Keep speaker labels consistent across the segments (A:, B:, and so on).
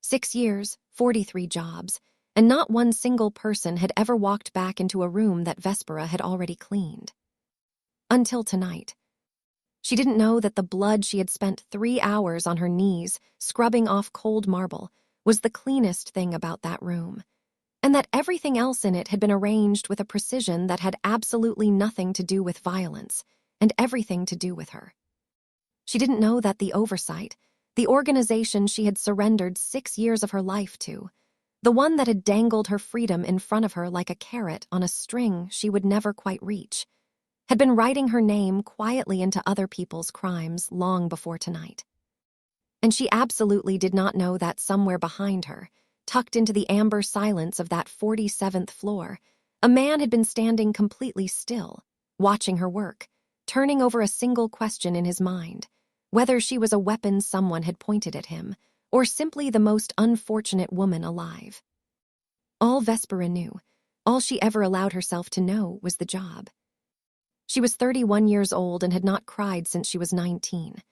A: 6 years, 43 jobs, and not one single person had ever walked back into a room that Vespera had already cleaned. Until tonight. She didn't know that the blood she had spent 3 hours on her knees scrubbing off cold marble was the cleanest thing about that room, and that everything else in it had been arranged with a precision that had absolutely nothing to do with violence and everything to do with her. She didn't know that the Oversight, the organization she had surrendered 6 years of her life to, the one that had dangled her freedom in front of her like a carrot on a string she would never quite reach, had been writing her name quietly into other people's crimes long before tonight. And she absolutely did not know that somewhere behind her, tucked into the amber silence of that 47th floor, a man had been standing completely still, watching her work, turning over a single question in his mind, whether she was a weapon someone had pointed at him, or simply the most unfortunate woman alive. All Vespera knew, all she ever allowed herself to know, was the job. She was 31 years old and had not cried since she was 19.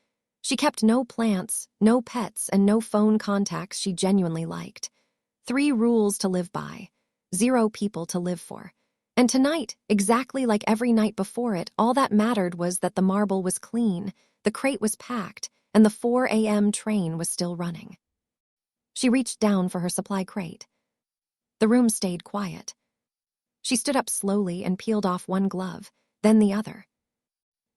A: She kept no plants, no pets, and no phone contacts she genuinely liked. 3 rules to live by, 0 people to live for. And tonight, exactly like every night before it, all that mattered was that the marble was clean, the crate was packed, and the 4 a.m. train was still running. She reached down for her supply crate. The room stayed quiet. She stood up slowly and peeled off one glove, then the other.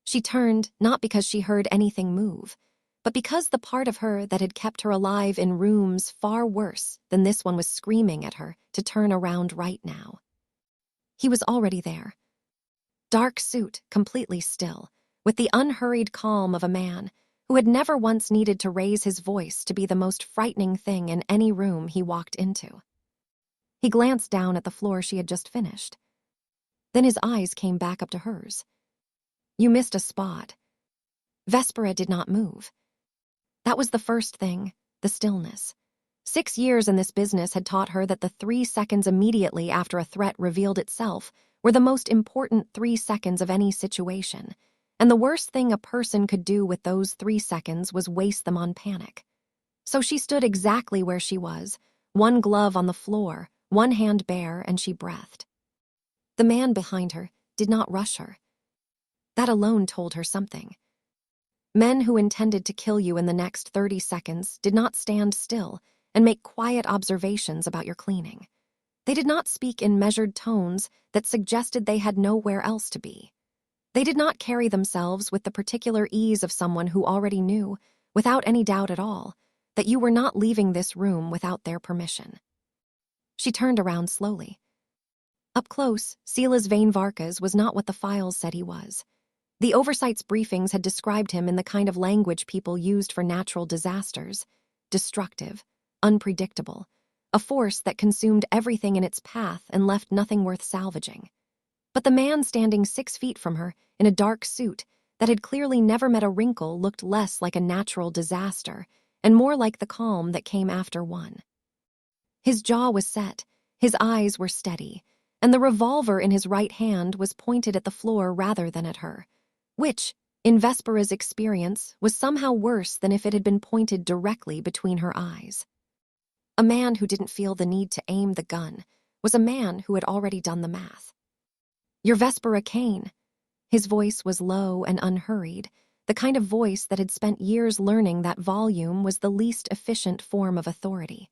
A: She turned, not because she heard anything move, but because the part of her that had kept her alive in rooms far worse than this one was screaming at her to turn around right now. He was already there. Dark suit, completely still, with the unhurried calm of a man who had never once needed to raise his voice to be the most frightening thing in any room he walked into. He glanced down at the floor she had just finished. Then his eyes came back up to hers. "You missed a spot." Vespera did not move. That was the first thing, the stillness. 6 years in this business had taught her that the 3 seconds immediately after a threat revealed itself were the most important 3 seconds of any situation, and the worst thing a person could do with those 3 seconds was waste them on panic. So she stood exactly where she was, one glove on the floor, one hand bare, and she breathed. The man behind her did not rush her. That alone told her something. Men who intended to kill you in the next 30 seconds did not stand still and make quiet observations about your cleaning. They did not speak in measured tones that suggested they had nowhere else to be. They did not carry themselves with the particular ease of someone who already knew, without any doubt at all, that you were not leaving this room without their permission. She turned around slowly. Up close, Silas Vane Varkas was not what the files said he was. The Oversight's briefings had described him in the kind of language people used for natural disasters: destructive, unpredictable, a force that consumed everything in its path and left nothing worth salvaging. But the man standing 6 feet from her, in a dark suit that had clearly never met a wrinkle, looked less like a natural disaster and more like the calm that came after one. His jaw was set, his eyes were steady, and the revolver in his right hand was pointed at the floor rather than at her, which, in Vespera's experience, was somehow worse than if it had been pointed directly between her eyes. A man who didn't feel the need to aim the gun was a man who had already done the math. "You're Vespera Kane." His voice was low and unhurried, the kind of voice that had spent years learning that volume was the least efficient form of authority.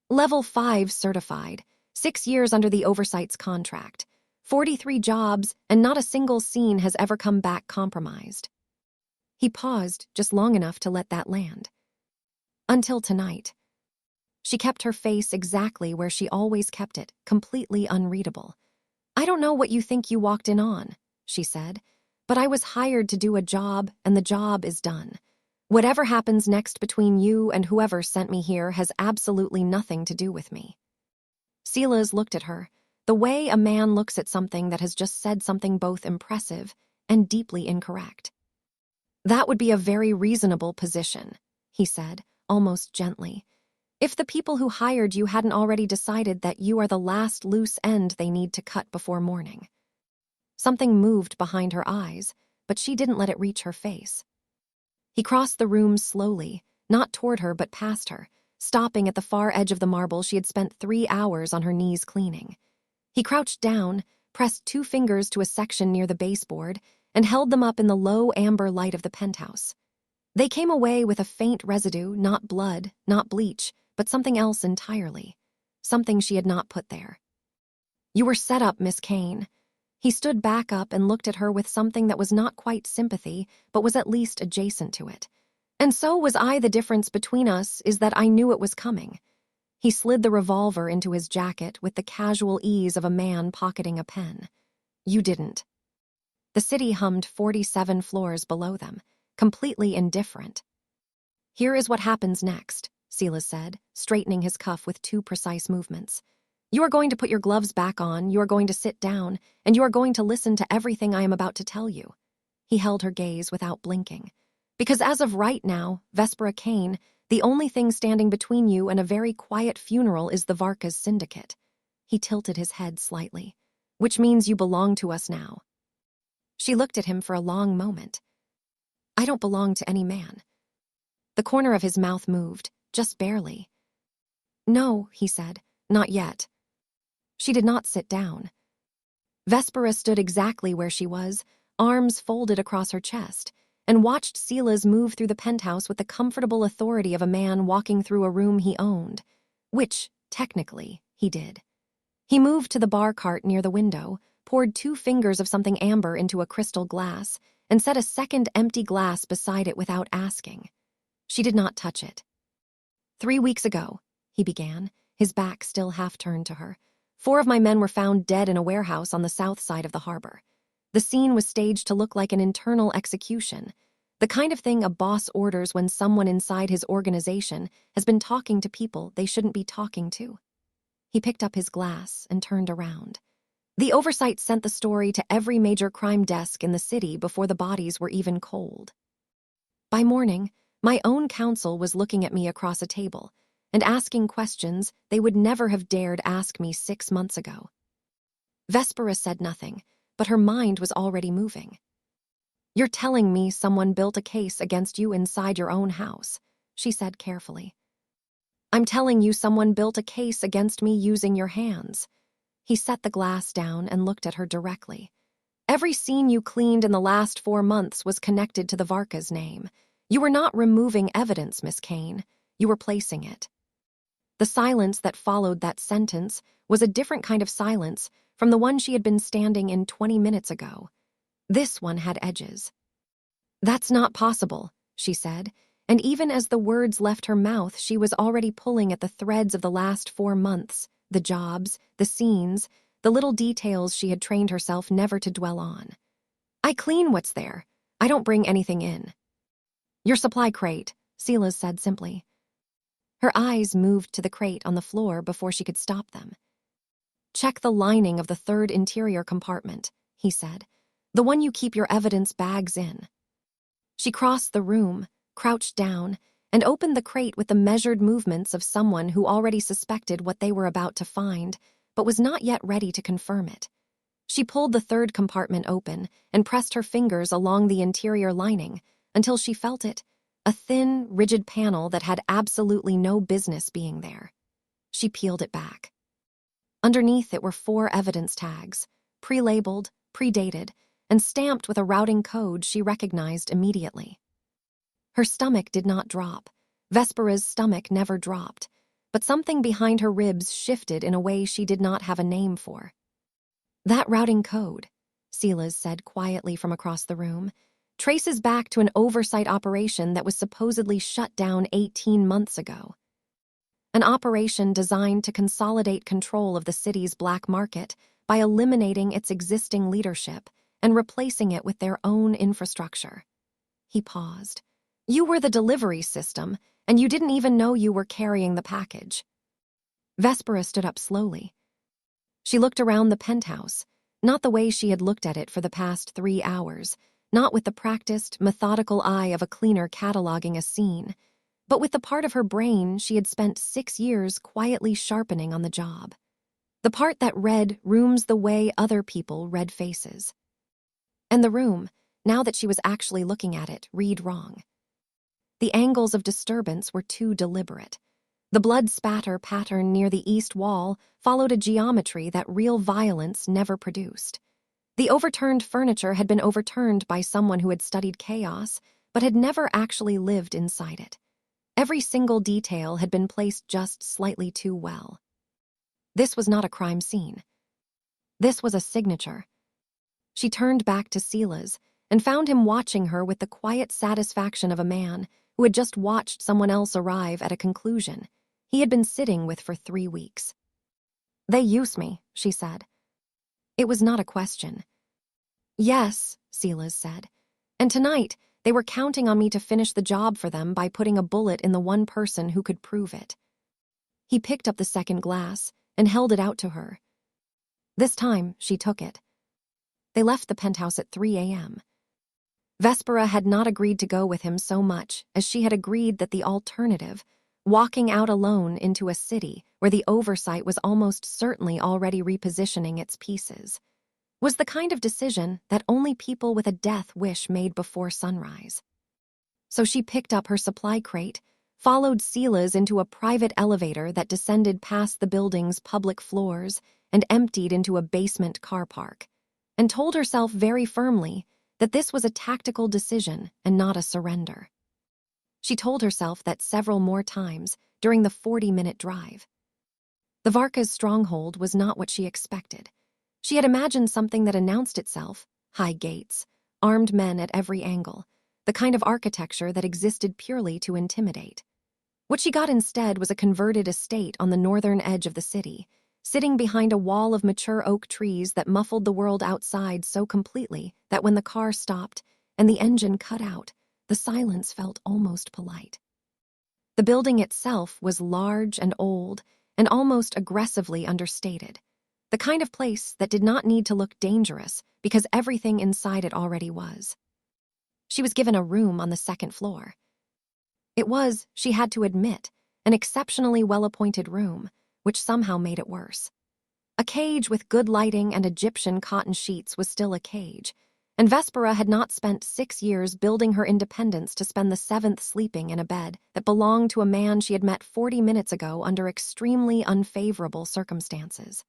A: Level 5 certified, 6 years under the Oversight's contract, 43 jobs, and not a single scene has ever come back compromised. He paused just long enough to let that land. Until tonight. She kept her face exactly where she always kept it, completely unreadable. "I don't know what you think you walked in on," she said, "but I was hired to do a job, and the job is done. Whatever happens next between you and whoever sent me here has absolutely nothing to do with me." Silas looked at her, the way a man looks at something that has just said something both impressive and deeply incorrect. "That would be a very reasonable position," he said, almost gently, "if the people who hired you hadn't already decided that you are the last loose end they need to cut before morning." Something moved behind her eyes, but she didn't let it reach her face. He crossed the room slowly, not toward her but past her, stopping at the far edge of the marble she had spent 3 hours on her knees cleaning. He crouched down, pressed 2 fingers to a section near the baseboard, and held them up in the low amber light of the penthouse. They came away with a faint residue, not blood, not bleach, but something else entirely. Something she had not put there. "You were set up, Miss Kane." He stood back up and looked at her with something that was not quite sympathy, but was at least adjacent to it. "And so was I. The difference between us is that I knew it was coming." He slid the revolver into his jacket with the casual ease of a man pocketing a pen. "You didn't." The city hummed 47 floors below them, completely indifferent. "Here is what happens next," Silas said, straightening his cuff with 2 precise movements. "You are going to put your gloves back on, you are going to sit down, and you are going to listen to everything I am about to tell you." He held her gaze without blinking. "Because as of right now, Vespera Kane, the only thing standing between you and a very quiet funeral is the Varka's Syndicate." He tilted his head slightly. "Which means you belong to us now." She looked at him for a long moment. "I don't belong to any man." The corner of his mouth moved, just barely. "No," he said, "not yet." She did not sit down. Vespera stood exactly where she was, arms folded across her chest, and watched Silas move through the penthouse with the comfortable authority of a man walking through a room he owned, which, technically, he did. He moved to the bar cart near the window, poured 2 fingers of something amber into a crystal glass, and set a second empty glass beside it without asking. She did not touch it. "3 weeks ago," he began, his back still half turned to her, "4 of my men were found dead in a warehouse on the south side of the harbor. The scene was staged to look like an internal execution, the kind of thing a boss orders when someone inside his organization has been talking to people they shouldn't be talking to." He picked up his glass and turned around. "The Oversight sent the story to every major crime desk in the city before the bodies were even cold. By morning, my own counsel was looking at me across a table and asking questions they would never have dared ask me 6 months ago." Vespera said nothing, but her mind was already moving. "You're telling me someone built a case against you inside your own house," she said carefully. "I'm telling you someone built a case against me using your hands." He set the glass down and looked at her directly. "Every scene you cleaned in the last 4 months was connected to the Varka's name. You were not removing evidence, Miss Kane. You were placing it." The silence that followed that sentence was a different kind of silence from the one she had been standing in 20 minutes ago. This one had edges. "That's not possible," she said, and even as the words left her mouth, she was already pulling at the threads of the last 4 months, the jobs, the scenes, the little details she had trained herself never to dwell on. "I clean what's there. I don't bring anything in." "Your supply crate," Silas said simply. Her eyes moved to the crate on the floor before she could stop them. "Check the lining of the 3rd interior compartment," he said. "The one you keep your evidence bags in." She crossed the room, crouched down, and opened the crate with the measured movements of someone who already suspected what they were about to find, but was not yet ready to confirm it. She pulled the 3rd compartment open and pressed her fingers along the interior lining until she felt it, a thin, rigid panel that had absolutely no business being there. She peeled it back. Underneath it were 4 evidence tags, pre-labeled, predated, and stamped with a routing code she recognized immediately. Her stomach did not drop. Vespera's stomach never dropped, but something behind her ribs shifted in a way she did not have a name for. "That routing code," Silas said quietly from across the room, "traces back to an oversight operation that was supposedly shut down 18 months ago. An operation designed to consolidate control of the city's black market by eliminating its existing leadership and replacing it with their own infrastructure." He paused. "You were the delivery system, and you didn't even know you were carrying the package." Vespera stood up slowly. She looked around the penthouse, not the way she had looked at it for the past 3 hours, not with the practiced, methodical eye of a cleaner cataloging a scene, but with the part of her brain she had spent 6 years quietly sharpening on the job. The part that read rooms the way other people read faces. And the room, now that she was actually looking at it, read wrong. The angles of disturbance were too deliberate. The blood spatter pattern near the east wall followed a geometry that real violence never produced. The overturned furniture had been overturned by someone who had studied chaos, but had never actually lived inside it. Every single detail had been placed just slightly too well. This was not a crime scene. This was a signature. She turned back to Sila's and found him watching her with the quiet satisfaction of a man who had just watched someone else arrive at a conclusion he had been sitting with for 3 weeks. "They use me," she said. It was not a question. "Yes," Silas said. "And tonight, they were counting on me to finish the job for them by putting a bullet in the one person who could prove it." He picked up the second glass and held it out to her. This time, she took it. They left the penthouse at 3 a.m. Vespera had not agreed to go with him so much as she had agreed that the alternative, walking out alone into a city where the Oversight was almost certainly already repositioning its pieces, was the kind of decision that only people with a death wish made before sunrise. So she picked up her supply crate, followed Sila's into a private elevator that descended past the building's public floors and emptied into a basement car park, and told herself very firmly that this was a tactical decision and not a surrender. She told herself that several more times during the 40-minute drive. The Varka's stronghold was not what she expected. She had imagined something that announced itself, high gates, armed men at every angle, the kind of architecture that existed purely to intimidate. What she got instead was a converted estate on the northern edge of the city, sitting behind a wall of mature oak trees that muffled the world outside so completely that when the car stopped and the engine cut out, the silence felt almost polite. The building itself was large and old and almost aggressively understated, the kind of place that did not need to look dangerous because everything inside it already was. She was given a room on the second floor. It was, she had to admit, an exceptionally well-appointed room, which somehow made it worse. A cage with good lighting and Egyptian cotton sheets was still a cage, and Vespera had not spent 6 years building her independence to spend the 7th sleeping in a bed that belonged to a man she had met 40 minutes ago under extremely unfavorable circumstances.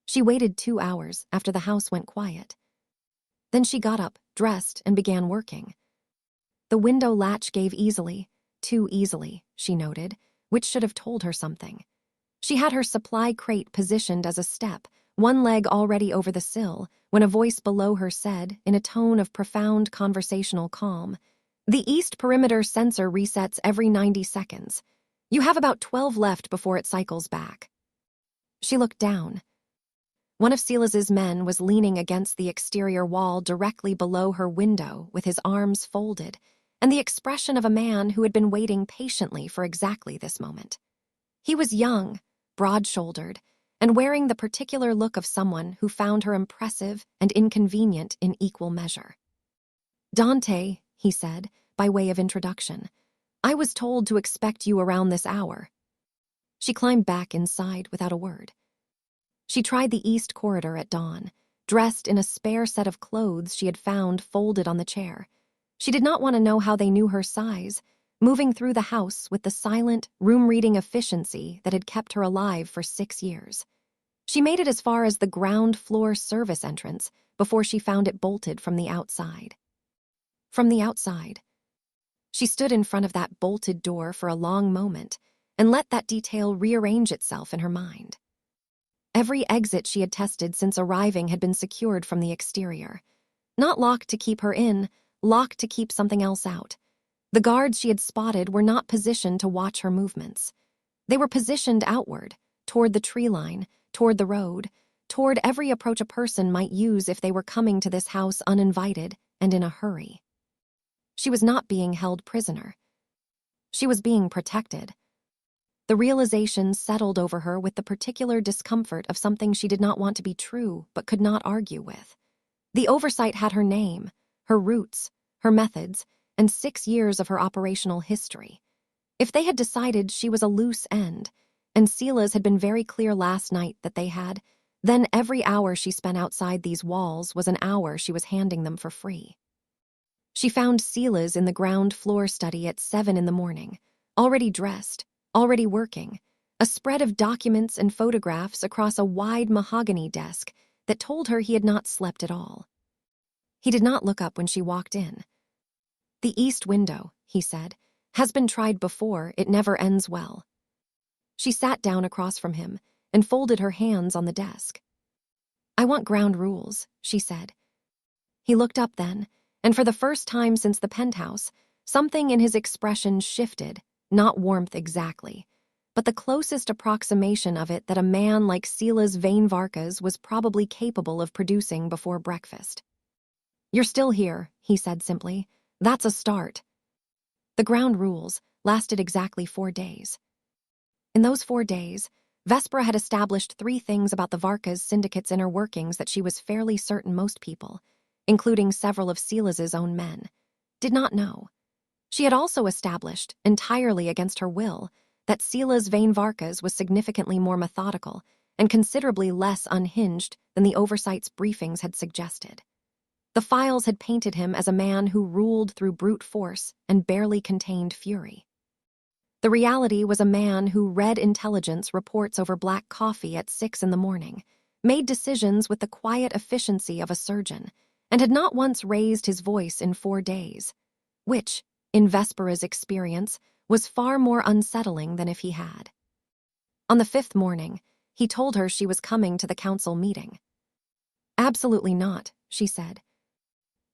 A: She waited 2 hours after the house went quiet. Then she got up, dressed, and began working. The window latch gave easily, too easily, she noted, which should have told her something. She had her supply crate positioned as a step, one leg already over the sill, when a voice below her said, in a tone of profound conversational calm, "The east perimeter sensor resets every 90 seconds. You have about 12 left before it cycles back." She looked down. One of Silas's men was leaning against the exterior wall directly below her window with his arms folded, and the expression of a man who had been waiting patiently for exactly this moment. He was young, broad-shouldered, and wearing the particular look of someone who found her impressive and inconvenient in equal measure. "Dante," he said, by way of introduction, "I was told to expect you around this hour." She climbed back inside without a word. She tried the east corridor at dawn, dressed in a spare set of clothes she had found folded on the chair. She did not want to know how they knew her size, moving through the house with the silent, room-reading efficiency that had kept her alive for 6 years. She made it as far as the ground floor service entrance before she found it bolted from the outside. From the outside. She stood in front of that bolted door for a long moment and let that detail rearrange itself in her mind. Every exit she had tested since arriving had been secured from the exterior. Not locked to keep her in, locked to keep something else out. The guards she had spotted were not positioned to watch her movements. They were positioned outward, toward the tree line, toward the road, toward every approach a person might use if they were coming to this house uninvited and in a hurry. She was not being held prisoner. She was being protected. The realization settled over her with the particular discomfort of something she did not want to be true but could not argue with. The Oversight had her name, her roots, her methods, and 6 years of her operational history. If they had decided she was a loose end, and Sila's had been very clear last night that they had, then every hour she spent outside these walls was an hour she was handing them for free. She found Sila's in the ground floor study at 7 in the morning, already dressed, already working, a spread of documents and photographs across a wide mahogany desk that told her he had not slept at all. He did not look up when she walked in. "The east window," he said, "has been tried before. It never ends well." She sat down across from him and folded her hands on the desk. "I want ground rules," she said. He looked up then, and for the first time since the penthouse, something in his expression shifted, not warmth exactly, but the closest approximation of it that a man like Silas Vane Varkas was probably capable of producing before breakfast. "You're still here," he said simply. "That's a start." The ground rules lasted exactly 4 days. In those 4 days, Vespera had established 3 things about the Varkas Syndicate's inner workings that she was fairly certain most people, including several of Silas's own men, did not know. She had also established, entirely against her will, that Silas Vane Varkas was significantly more methodical and considerably less unhinged than the Oversight's briefings had suggested. The files had painted him as a man who ruled through brute force and barely contained fury. The reality was a man who read intelligence reports over black coffee at 6 in the morning, made decisions with the quiet efficiency of a surgeon, and had not once raised his voice in 4 days, which, in Vespera's experience, was far more unsettling than if he had. On the 5th morning, he told her she was coming to the council meeting. "Absolutely not," she said.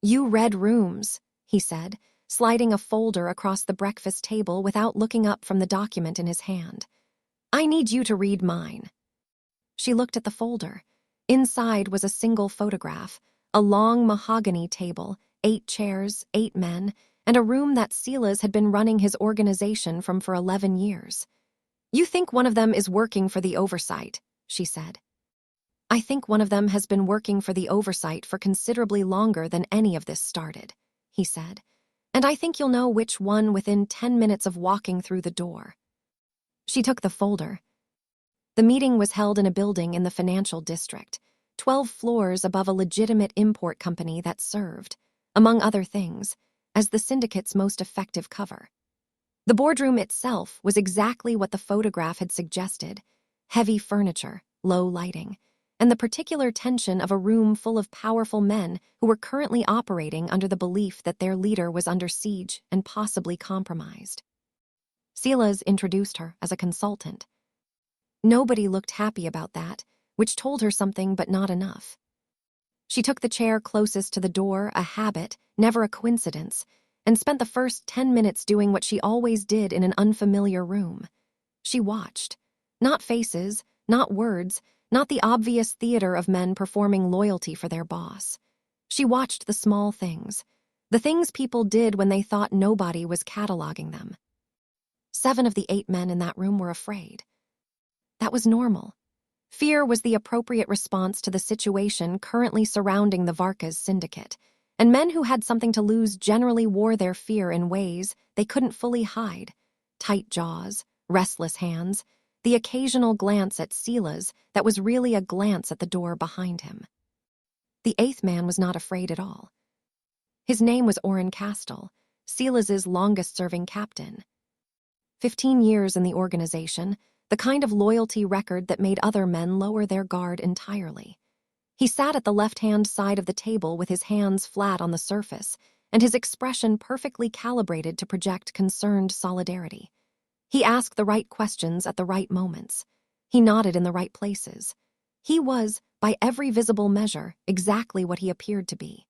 A: "You read rooms," he said, sliding a folder across the breakfast table without looking up from the document in his hand. "I need you to read mine." She looked at the folder. Inside was a single photograph, a long mahogany table, 8 chairs, 8 men, and a room that Silas had been running his organization from for 11 years. "You think one of them is working for the Oversight," she said. "I think one of them has been working for the Oversight for considerably longer than any of this started," he said. "And I think you'll know which one within 10 minutes of walking through the door." She took the folder. The meeting was held in a building in the financial district, 12 floors above a legitimate import company that served, among other things, as the Syndicate's most effective cover. The boardroom itself was exactly what the photograph had suggested: heavy furniture, low lighting, and the particular tension of a room full of powerful men who were currently operating under the belief that their leader was under siege and possibly compromised. Silas introduced her as a consultant. Nobody looked happy about that, which told her something but not enough. She took the chair closest to the door, a habit, never a coincidence, and spent the first 10 minutes doing what she always did in an unfamiliar room. She watched. Not faces, not words, not the obvious theater of men performing loyalty for their boss. She watched the small things, the things people did when they thought nobody was cataloging them. 7 of the 8 men in that room were afraid. That was normal. Fear was the appropriate response to the situation currently surrounding the Varkas Syndicate, and men who had something to lose generally wore their fear in ways they couldn't fully hide: tight jaws, restless hands, the occasional glance at Silas that was really a glance at the door behind him. The 8th man was not afraid at all. His name was Orrin Castle, Silas's longest-serving captain. 15 years in the organization, the kind of loyalty record that made other men lower their guard entirely. He sat at the left-hand side of the table with his hands flat on the surface, and his expression perfectly calibrated to project concerned solidarity. He asked the right questions at the right moments. He nodded in the right places. He was, by every visible measure, exactly what he appeared to be.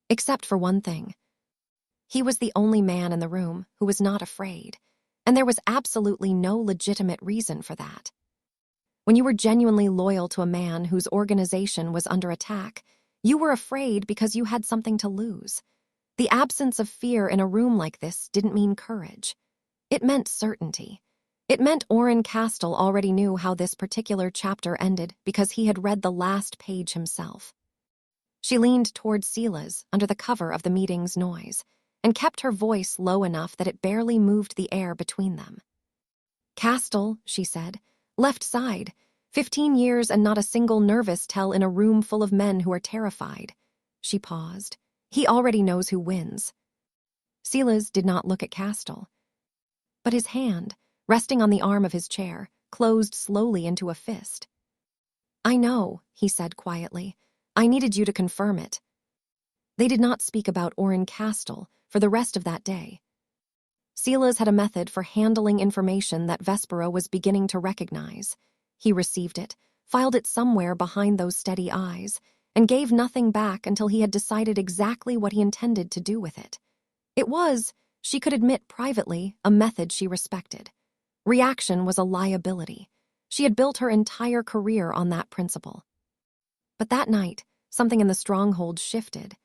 A: Except for one thing. He was the only man in the room who was not afraid, and there was absolutely no legitimate reason for that. When you were genuinely loyal to a man whose organization was under attack, you were afraid because you had something to lose. The absence of fear in a room like this didn't mean courage. It meant certainty. It meant Orrin Castle already knew how this particular chapter ended because he had read the last page himself. She leaned toward Silas under the cover of the meeting's noise, and kept her voice low enough that it barely moved the air between them. "Castle," she said, "left side. 15 years and not a single nervous tell in a room full of men who are terrified." She paused. "He already knows who wins." Silas did not look at Castle. But his hand, resting on the arm of his chair, closed slowly into a fist. "I know," he said quietly. "I needed you to confirm it." They did not speak about Oren Castle for the rest of that day. Silas had a method for handling information that Vespera was beginning to recognize. He received it, filed it somewhere behind those steady eyes, and gave nothing back until he had decided exactly what he intended to do with it. It was, she could admit privately, a method she respected. Reaction was a liability. She had built her entire career on that principle. But that night, something in the stronghold shifted.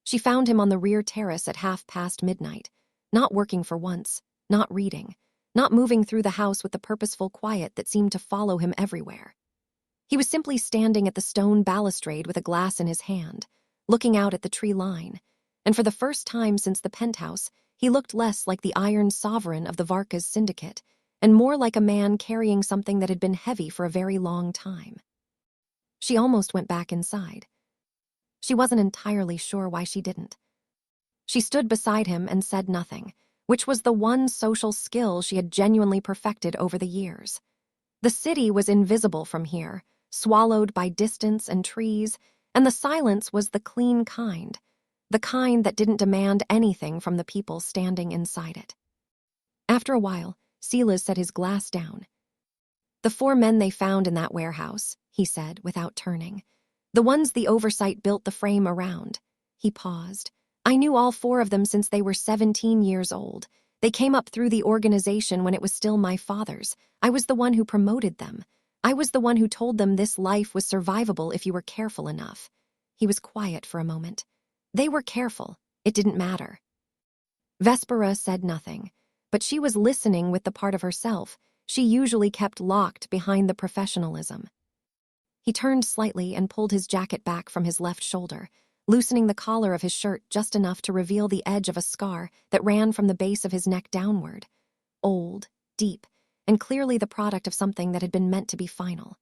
A: She found him on the rear terrace at midnight, not working for once, not reading, not moving through the house with the purposeful quiet that seemed to follow him everywhere. He was simply standing at the stone balustrade with a glass in his hand, looking out at the tree line, and for the first time since the penthouse, he looked less like the iron sovereign of the Varka's Syndicate, and more like a man carrying something that had been heavy for a very long time. She almost went back inside. She wasn't entirely sure why she didn't. She stood beside him and said nothing, which was the one social skill she had genuinely perfected over the years. The city was invisible from here, swallowed by distance and trees, and the silence was the clean kind, the kind that didn't demand anything from the people standing inside it. After a while, Silas set his glass down. "The 4 men they found in that warehouse," he said without turning. "The ones the Oversight built the frame around." He paused. "I knew all 4 of them since they were 17 years old. They came up through the organization when it was still my father's. I was the one who promoted them. I was the one who told them this life was survivable if you were careful enough." He was quiet for a moment. They were careful. It didn't matter. Vespera said nothing, but she was listening with the part of herself she usually kept locked behind the professionalism. He turned slightly and pulled his jacket back from his left shoulder, loosening the collar of his shirt just enough to reveal the edge of a scar that ran from the base of his neck downward. Old, deep, and clearly the product of something that had been meant to be final.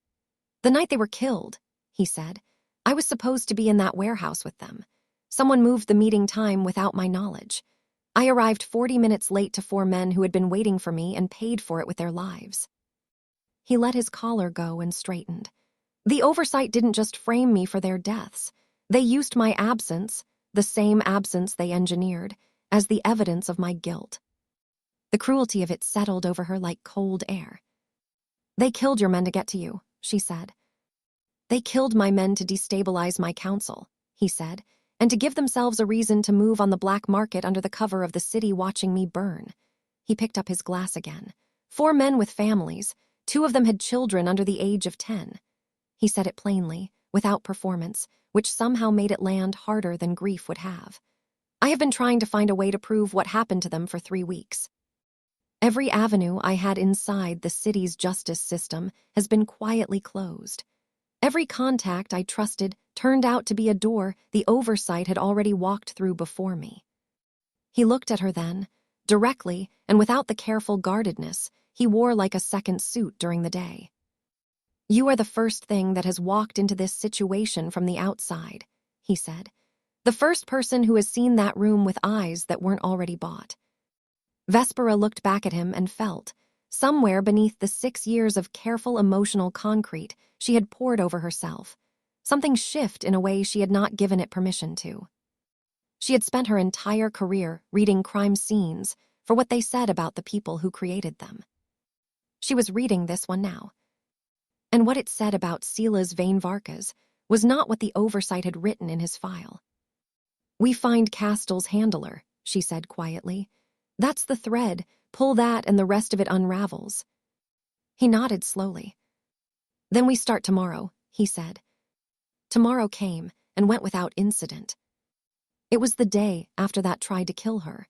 A: "The night they were killed," he said, "I was supposed to be in that warehouse with them. Someone moved the meeting time without my knowledge. I arrived 40 minutes late to 4 men who had been waiting for me and paid for it with their lives." He let his collar go and straightened. "The Oversight didn't just frame me for their deaths. They used my absence, the same absence they engineered, as the evidence of my guilt." The cruelty of it settled over her like cold air. "They killed your men to get to you," she said. "They killed my men to destabilize my council," he said, "and to give themselves a reason to move on the black market under the cover of the city watching me burn." He picked up his glass again. 4 men with families. 2 of them had children under the age of 10. He said it plainly, without performance, which somehow made it land harder than grief would have. "I have been trying to find a way to prove what happened to them for 3 weeks. Every avenue I had inside the city's justice system has been quietly closed. Every contact I trusted turned out to be a door the Oversight had already walked through before me." He looked at her then, directly and without the careful guardedness he wore like a second suit during the day. "You are the first thing that has walked into this situation from the outside," he said. "The first person who has seen that room with eyes that weren't already bought." Vespera looked back at him and felt, somewhere beneath the 6 years of careful emotional concrete she had poured over herself, something shift in a way she had not given it permission to. She had spent her entire career reading crime scenes for what they said about the people who created them. She was reading this one now. And what it said about Silas Vane Varkas was not what the Oversight had written in his file. "We find Castle's handler," she said quietly. "That's the thread. Pull that and the rest of it unravels." He nodded slowly. "Then we start tomorrow," he said. Tomorrow came and went without incident. It was the day after that tried to kill her.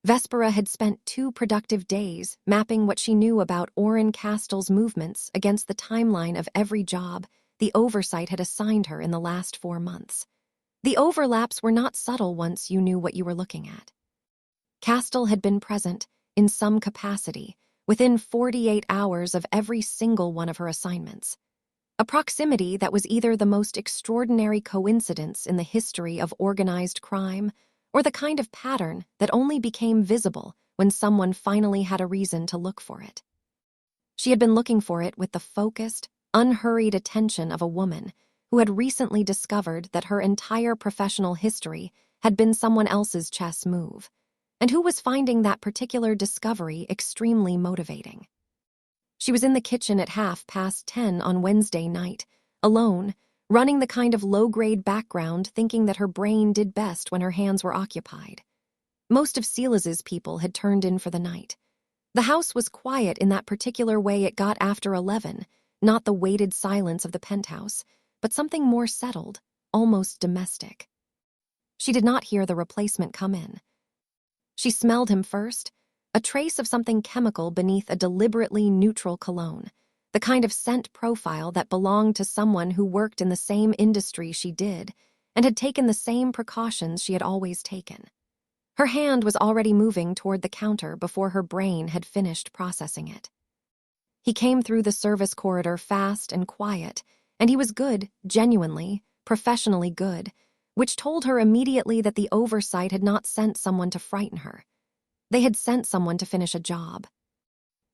A: Vespera had spent 2 productive days mapping what she knew about Oren Castle's movements against the timeline of every job the Oversight had assigned her in the last 4 months. The overlaps were not subtle once you knew what you were looking at. Castle had been present, in some capacity, within 48 hours of every single one of her assignments. A proximity that was either the most extraordinary coincidence in the history of organized crime or the kind of pattern that only became visible when someone finally had a reason to look for it. She had been looking for it with the focused, unhurried attention of a woman who had recently discovered that her entire professional history had been someone else's chess move, and who was finding that particular discovery extremely motivating. She was in the kitchen at 10:30 on Wednesday night, alone, running the kind of low-grade background, thinking that her brain did best when her hands were occupied. Most of Silas's people had turned in for the night. The house was quiet in that particular way it got after 11, not the weighted silence of the penthouse, but something more settled, almost domestic. She did not hear the replacement come in. She smelled him first, a trace of something chemical beneath a deliberately neutral cologne, the kind of scent profile that belonged to someone who worked in the same industry she did and had taken the same precautions she had always taken. Her hand was already moving toward the counter before her brain had finished processing it. He came through the service corridor fast and quiet, and he was good, genuinely, professionally good, which told her immediately that the Oversight had not sent someone to frighten her. They had sent someone to finish a job.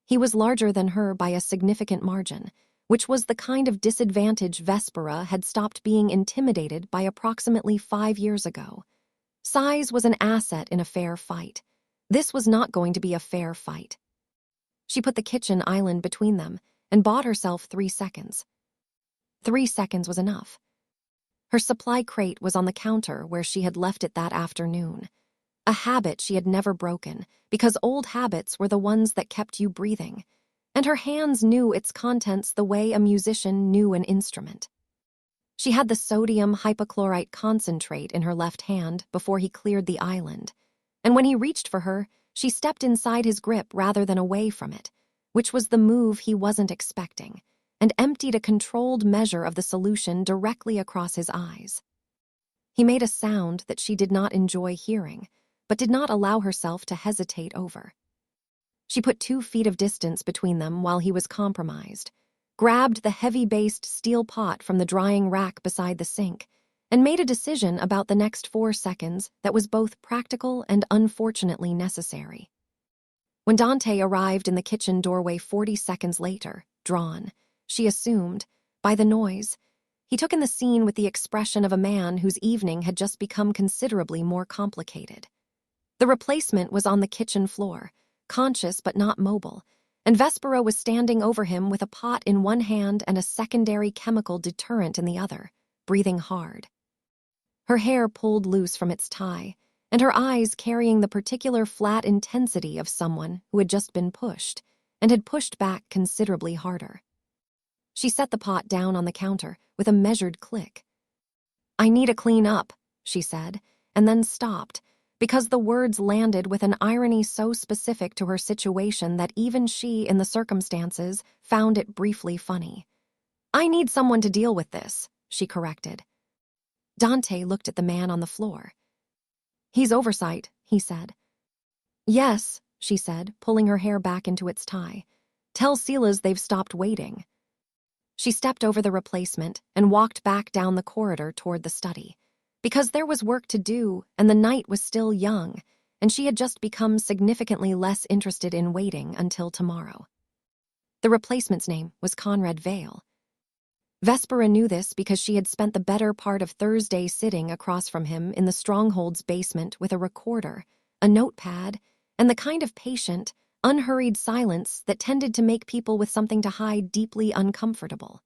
A: He was larger than her by a significant margin, which was the kind of disadvantage Vespera had stopped being intimidated by approximately 5 years ago. Size was an asset in a fair fight. This was not going to be a fair fight. She put the kitchen island between them and bought herself 3 seconds. 3 seconds was enough. Her supply crate was on the counter where she had left it that afternoon. A habit she had never broken, because old habits were the ones that kept you breathing, and her hands knew its contents the way a musician knew an instrument. She had the sodium hypochlorite concentrate in her left hand before he cleared the island, and when he reached for her, she stepped inside his grip rather than away from it, which was the move he wasn't expecting, and emptied a controlled measure of the solution directly across his eyes. He made a sound that she did not enjoy hearing, but did not allow herself to hesitate over. She put 2 feet of distance between them while he was compromised, grabbed the heavy-based steel pot from the drying rack beside the sink, and made a decision about the next 4 seconds that was both practical and unfortunately necessary. When Dante arrived in the kitchen doorway 40 seconds later, drawn, she assumed, by the noise, he took in the scene with the expression of a man whose evening had just become considerably more complicated. The replacement was on the kitchen floor, conscious but not mobile, and Vespera was standing over him with a pot in one hand and a secondary chemical deterrent in the other, breathing hard. Her hair pulled loose from its tie, and her eyes carrying the particular flat intensity of someone who had just been pushed, and had pushed back considerably harder. She set the pot down on the counter with a measured click. "I need a clean up," she said, and then stopped, because the words landed with an irony so specific to her situation that even she, in the circumstances, found it briefly funny. "I need someone to deal with this," she corrected. Dante looked at the man on the floor. "He's Oversight," he said. "Yes," she said, pulling her hair back into its tie. "Tell Silas they've stopped waiting." She stepped over the replacement and walked back down the corridor toward the study, because there was work to do and the night was still young, and she had just become significantly less interested in waiting until tomorrow. The replacement's name was Conrad Vale. Vespera knew this because she had spent the better part of Thursday sitting across from him in the Stronghold's basement with a recorder, a notepad, and the kind of patient, unhurried silence that tended to make people with something to hide deeply uncomfortable.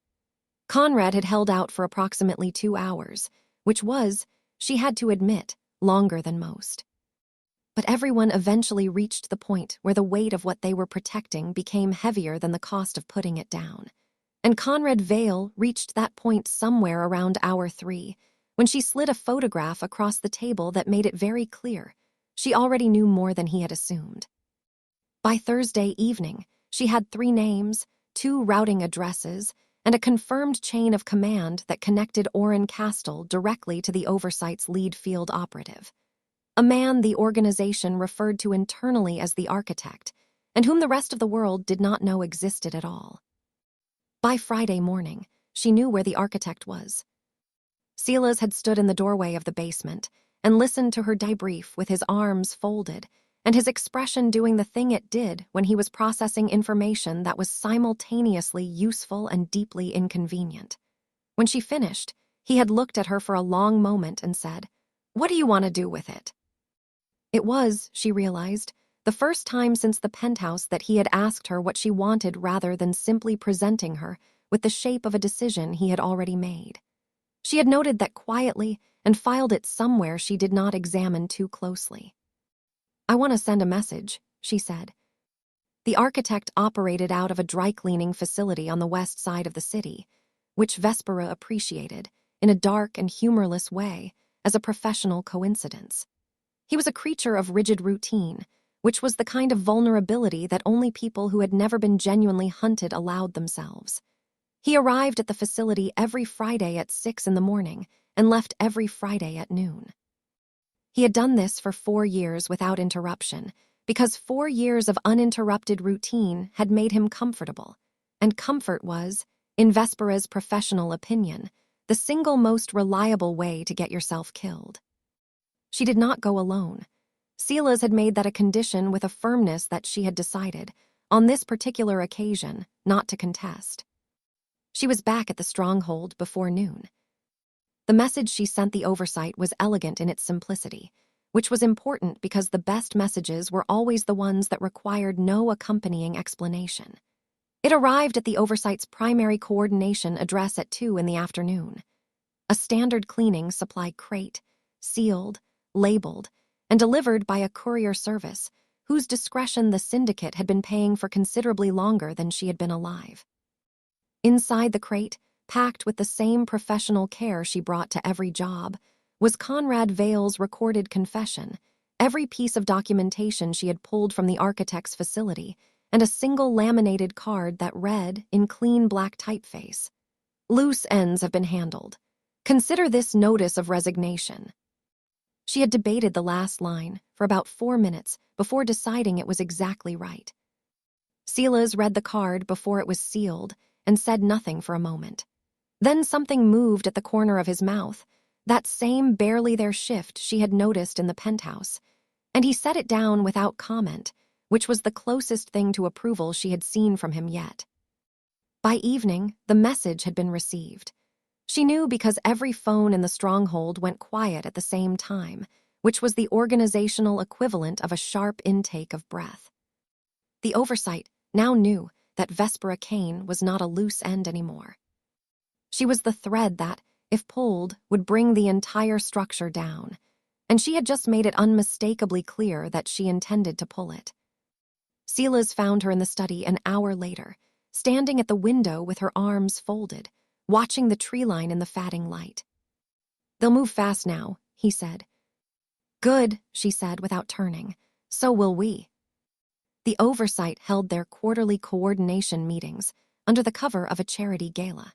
A: Conrad had held out for approximately 2 hours, which was, she had to admit, longer than most. But everyone eventually reached the point where the weight of what they were protecting became heavier than the cost of putting it down. And Conrad Vale reached that point somewhere around hour 3, when she slid a photograph across the table that made it very clear she already knew more than he had assumed. By Thursday evening, she had 3 names, 2 routing addresses, and a confirmed chain of command that connected Orrin Castle directly to the Oversight's lead field operative, a man the organization referred to internally as the architect, and whom the rest of the world did not know existed at all. By Friday morning, she knew where the architect was. Silas had stood in the doorway of the basement and listened to her debrief with his arms folded and his expression doing the thing it did when he was processing information that was simultaneously useful and deeply inconvenient. When she finished, he had looked at her for a long moment and said, "What do you want to do with it?" It was, she realized, the first time since the penthouse that he had asked her what she wanted rather than simply presenting her with the shape of a decision he had already made. She had noted that quietly and filed it somewhere she did not examine too closely. "I want to send a message," she said. The architect operated out of a dry-cleaning facility on the west side of the city, which Vespera appreciated, in a dark and humorless way, as a professional coincidence. He was a creature of rigid routine, which was the kind of vulnerability that only people who had never been genuinely hunted allowed themselves. He arrived at the facility every Friday at 6 in the morning and left every Friday at noon. He had done this for 4 years without interruption, because 4 years of uninterrupted routine had made him comfortable, and comfort was, in Vespera's professional opinion, the single most reliable way to get yourself killed. She did not go alone. Silas had made that a condition with a firmness that she had decided, on this particular occasion, not to contest. She was back at the stronghold before noon. The message she sent the Oversight was elegant in its simplicity, which was important because the best messages were always the ones that required no accompanying explanation. It arrived at the Oversight's primary coordination address at 2 in the afternoon. A standard cleaning supply crate, sealed, labeled, and delivered by a courier service whose discretion the Syndicate had been paying for considerably longer than she had been alive. Inside the crate, packed with the same professional care she brought to every job, was Conrad Vale's recorded confession, every piece of documentation she had pulled from the architect's facility, and a single laminated card that read, in clean black typeface, "Loose ends have been handled. Consider this notice of resignation." She had debated the last line for about 4 minutes before deciding it was exactly right. Silas read the card before it was sealed and said nothing for a moment. Then something moved at the corner of his mouth, that same barely there shift she had noticed in the penthouse, and he set it down without comment, which was the closest thing to approval she had seen from him yet. By evening, the message had been received. She knew because every phone in the stronghold went quiet at the same time, which was the organizational equivalent of a sharp intake of breath. The Oversight now knew that Vespera Kane was not a loose end anymore. She was the thread that, if pulled, would bring the entire structure down, and she had just made it unmistakably clear that she intended to pull it. Silas found her in the study an hour later, standing at the window with her arms folded, watching the tree line in the fading light. "They'll move fast now," he said. "Good," she said without turning. "So will we." The Oversight held their quarterly coordination meetings under the cover of a charity gala.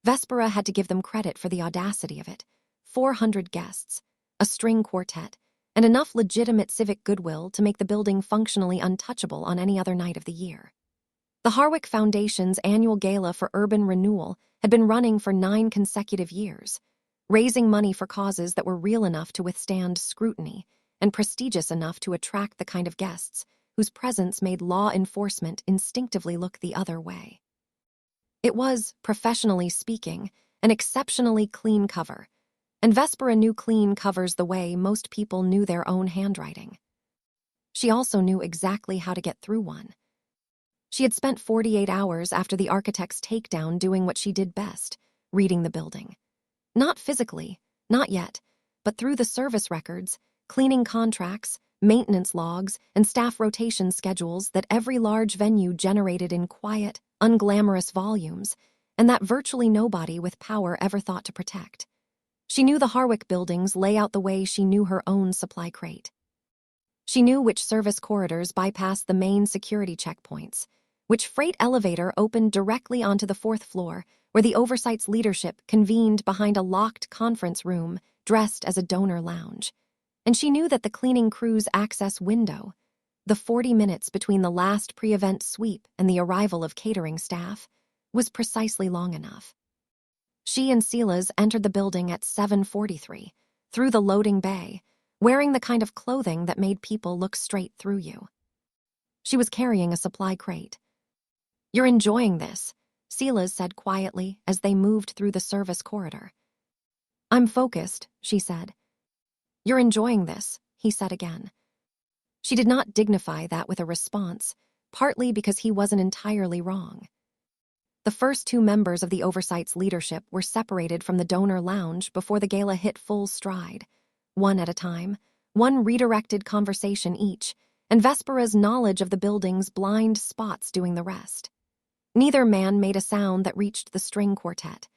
A: Vespera had to give them credit for the audacity of it. 400 guests, a string quartet, and enough legitimate civic goodwill to make the building functionally untouchable on any other night of the year. The Harwick Foundation's annual gala for urban renewal had been running for 9 consecutive years, raising money for causes that were real enough to withstand scrutiny and prestigious enough to attract the kind of guests whose presence made law enforcement instinctively look the other way. It was, professionally speaking, an exceptionally clean cover, and Vespera knew clean covers the way most people knew their own handwriting. She also knew exactly how to get through one. She had spent 48 hours after the architect's takedown doing what she did best, reading the building. Not physically, not yet, but through the service records, cleaning contracts, maintenance logs, and staff rotation schedules that every large venue generated in quiet, unglamorous volumes, and that virtually nobody with power ever thought to protect. She knew the Harwick buildings lay out the way she knew her own supply crate. She knew which service corridors bypassed the main security checkpoints, which freight elevator opened directly onto the 4th floor, where the Oversight's leadership convened behind a locked conference room dressed as a donor lounge. And she knew that the cleaning crew's access window, the 40 minutes between the last pre-event sweep and the arrival of catering staff, was precisely long enough. She and Silas entered the building at 7:43, through the loading bay, wearing the kind of clothing that made people look straight through you. She was carrying a supply crate. "You're enjoying this," Silas said quietly as they moved through the service corridor. "I'm focused," she said. "You're enjoying this," he said again. She did not dignify that with a response, partly because he wasn't entirely wrong. The first two members of the Oversight's leadership were separated from the donor lounge before the gala hit full stride, one at a time, one redirected conversation each, and Vespera's knowledge of the building's blind spots doing the rest. Neither man made a sound that reached the string quartet.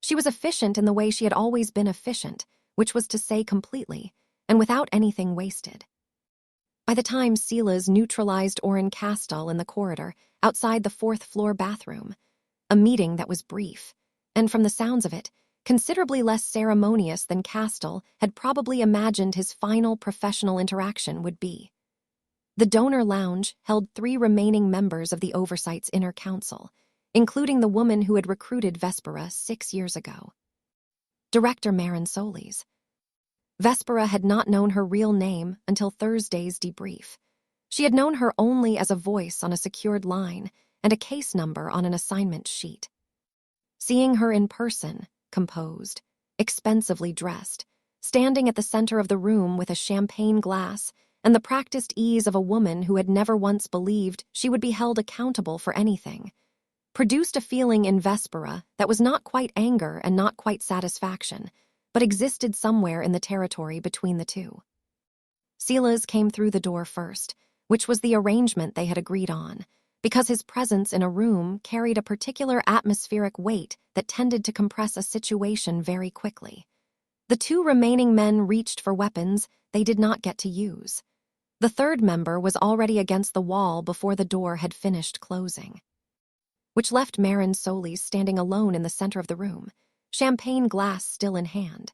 A: She was efficient in the way she had always been efficient, which was to say completely, and without anything wasted. By the time Silas neutralized Oren Castell in the corridor, outside the fourth-floor bathroom, a meeting that was brief, and from the sounds of it, considerably less ceremonious than Castell had probably imagined his final professional interaction would be. The donor lounge held 3 remaining members of the Oversight's inner council, including the woman who had recruited Vespera 6 years ago. Director Maren Solis. Vespera had not known her real name until Thursday's debrief. She had known her only as a voice on a secured line and a case number on an assignment sheet. Seeing her in person, composed, expensively dressed, standing at the center of the room with a champagne glass and the practiced ease of a woman who had never once believed she would be held accountable for anything, produced a feeling in Vespera that was not quite anger and not quite satisfaction, but existed somewhere in the territory between the two. Silas came through the door first, which was the arrangement they had agreed on, because his presence in a room carried a particular atmospheric weight that tended to compress a situation very quickly. The 2 remaining men reached for weapons they did not get to use. The third member was already against the wall before the door had finished closing, which left Maren Solis standing alone in the center of the room, champagne glass still in hand.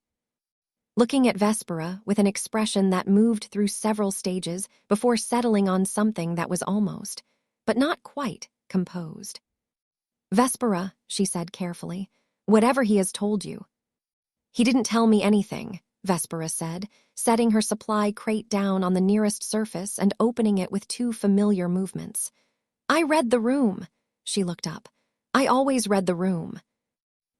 A: Looking at Vespera with an expression that moved through several stages before settling on something that was almost, but not quite, composed. "Vespera," she said carefully, "whatever he has told you." "He didn't tell me anything," Vespera said, setting her supply crate down on the nearest surface and opening it with 2 familiar movements. "I read the room." She looked up. "I always read the room."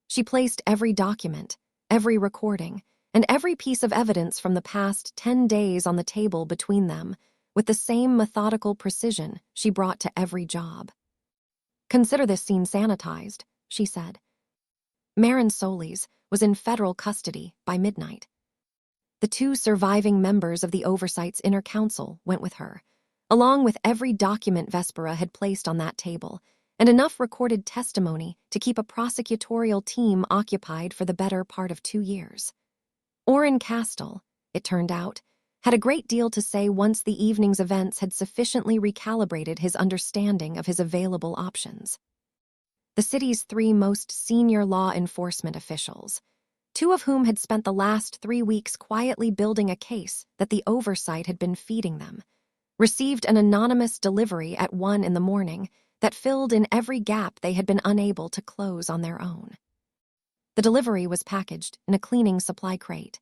A: She placed every document, every recording, and every piece of evidence from the past 10 days on the table between them, with the same methodical precision she brought to every job. "Consider this scene sanitized," she said. Maren Solis was in federal custody by midnight. The 2 surviving members of the Oversight's inner council went with her, along with every document Vespera had placed on that table, and enough recorded testimony to keep a prosecutorial team occupied for the better part of 2 years. Oren Castell, it turned out, had a great deal to say once the evening's events had sufficiently recalibrated his understanding of his available options. The city's 3 most senior law enforcement officials, 2 of whom had spent the last 3 weeks quietly building a case that the Oversight had been feeding them, received an anonymous delivery at 1 in the morning that filled in every gap they had been unable to close on their own. The delivery was packaged in a cleaning supply crate.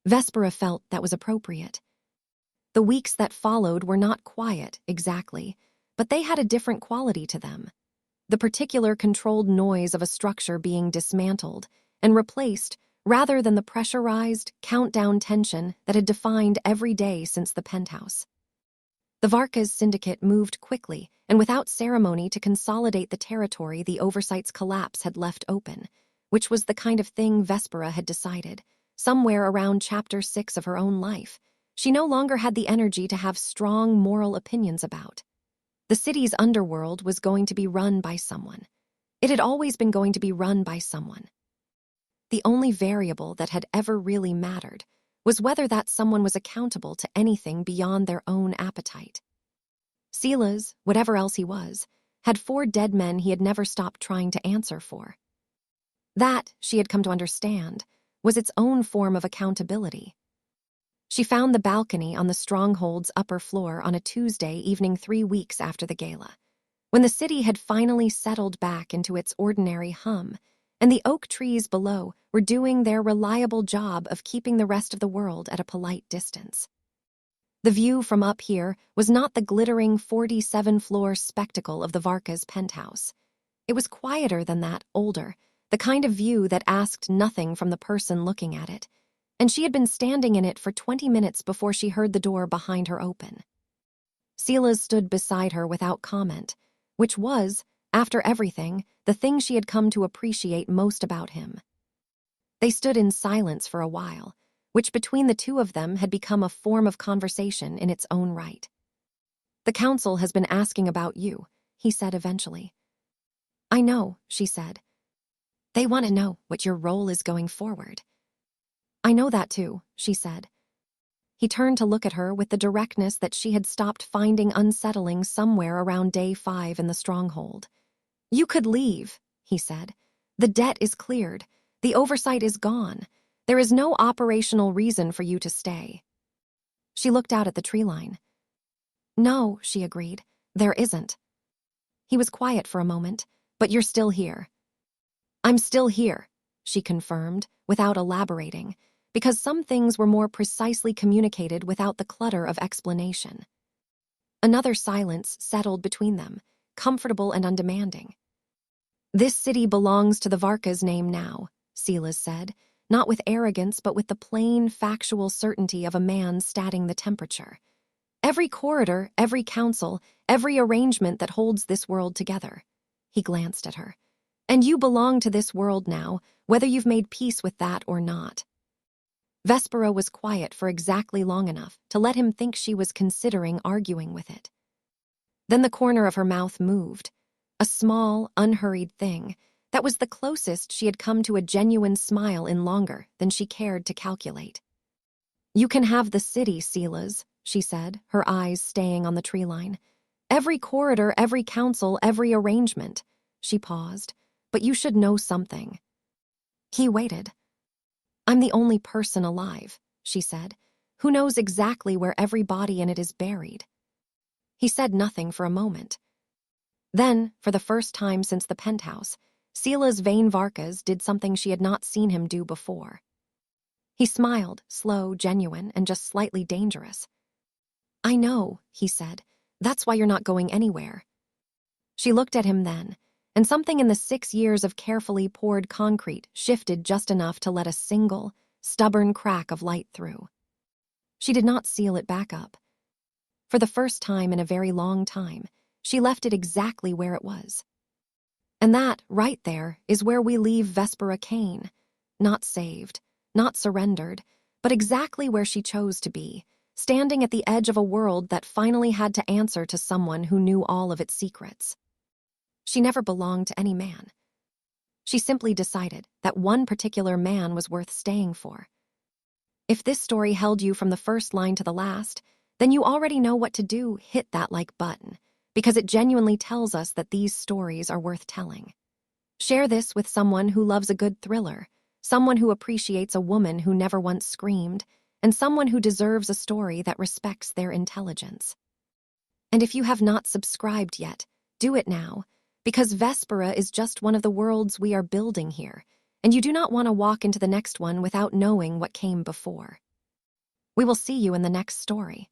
A: Vespera felt that was appropriate. The weeks that followed were not quiet, exactly, but they had a different quality to them. The particular controlled noise of a structure being dismantled and replaced rather than the pressurized, countdown tension that had defined every day since the penthouse. The Varka's Syndicate moved quickly and without ceremony to consolidate the territory the Oversight's collapse had left open, which was the kind of thing Vespera had decided, somewhere around Chapter 6 of her own life, she no longer had the energy to have strong moral opinions about. The city's underworld was going to be run by someone. It had always been going to be run by someone. The only variable that had ever really mattered was whether that someone was accountable to anything beyond their own appetite. Silas, whatever else he was, had 4 dead men he had never stopped trying to answer for. That, she had come to understand, was its own form of accountability. She found the balcony on the Stronghold's upper floor on a Tuesday evening 3 weeks after the gala, when the city had finally settled back into its ordinary hum and the oak trees below were doing their reliable job of keeping the rest of the world at a polite distance. The view from up here was not the glittering 47-floor spectacle of the Varka's penthouse. It was quieter than that, older, the kind of view that asked nothing from the person looking at it, and she had been standing in it for 20 minutes before she heard the door behind her open. Silas stood beside her without comment, which was, after everything, the thing she had come to appreciate most about him. They stood in silence for a while, which between the two of them had become a form of conversation in its own right. "The council has been asking about you," he said eventually. "I know," she said. "They want to know what your role is going forward." "I know that too," she said. He turned to look at her with the directness that she had stopped finding unsettling somewhere around day 5 in the stronghold. "You could leave," he said. "The debt is cleared. The oversight is gone. There is no operational reason for you to stay." She looked out at the tree line. "No," she agreed, "there isn't." He was quiet for a moment. "But you're still here." "I'm still here," she confirmed, without elaborating, because some things were more precisely communicated without the clutter of explanation. Another silence settled between them, comfortable and undemanding. "This city belongs to the Varka's name now," Silas said, not with arrogance but with the plain, factual certainty of a man stating the temperature. "Every corridor, every council, every arrangement that holds this world together." He glanced at her. "And you belong to this world now, whether you've made peace with that or not." Vespera was quiet for exactly long enough to let him think she was considering arguing with it. Then the corner of her mouth moved, a small, unhurried thing that was the closest she had come to a genuine smile in longer than she cared to calculate. "You can have the city, Silas," she said, her eyes staying on the tree line. "Every corridor, every council, every arrangement." She paused. "But you should know something." He waited. "I'm the only person alive," she said, "who knows exactly where every body in it is buried." He said nothing for a moment. Then, for the first time since the penthouse, Sila's vain Varkas did something she had not seen him do before. He smiled, slow, genuine, and just slightly dangerous. "I know," he said. "That's why you're not going anywhere." She looked at him then, and something in the 6 years of carefully poured concrete shifted just enough to let a single, stubborn crack of light through. She did not seal it back up. For the first time in a very long time, she left it exactly where it was. And that, right there, is where we leave Vespera Kane. Not saved, not surrendered, but exactly where she chose to be, standing at the edge of a world that finally had to answer to someone who knew all of its secrets. She never belonged to any man. She simply decided that one particular man was worth staying for. If this story held you from the first line to the last, then you already know what to do. Hit that like button, because it genuinely tells us that these stories are worth telling. Share this with someone who loves a good thriller, someone who appreciates a woman who never once screamed, and someone who deserves a story that respects their intelligence. And if you have not subscribed yet, do it now, because Vespera is just one of the worlds we are building here, and you do not want to walk into the next one without knowing what came before. We will see you in the next story.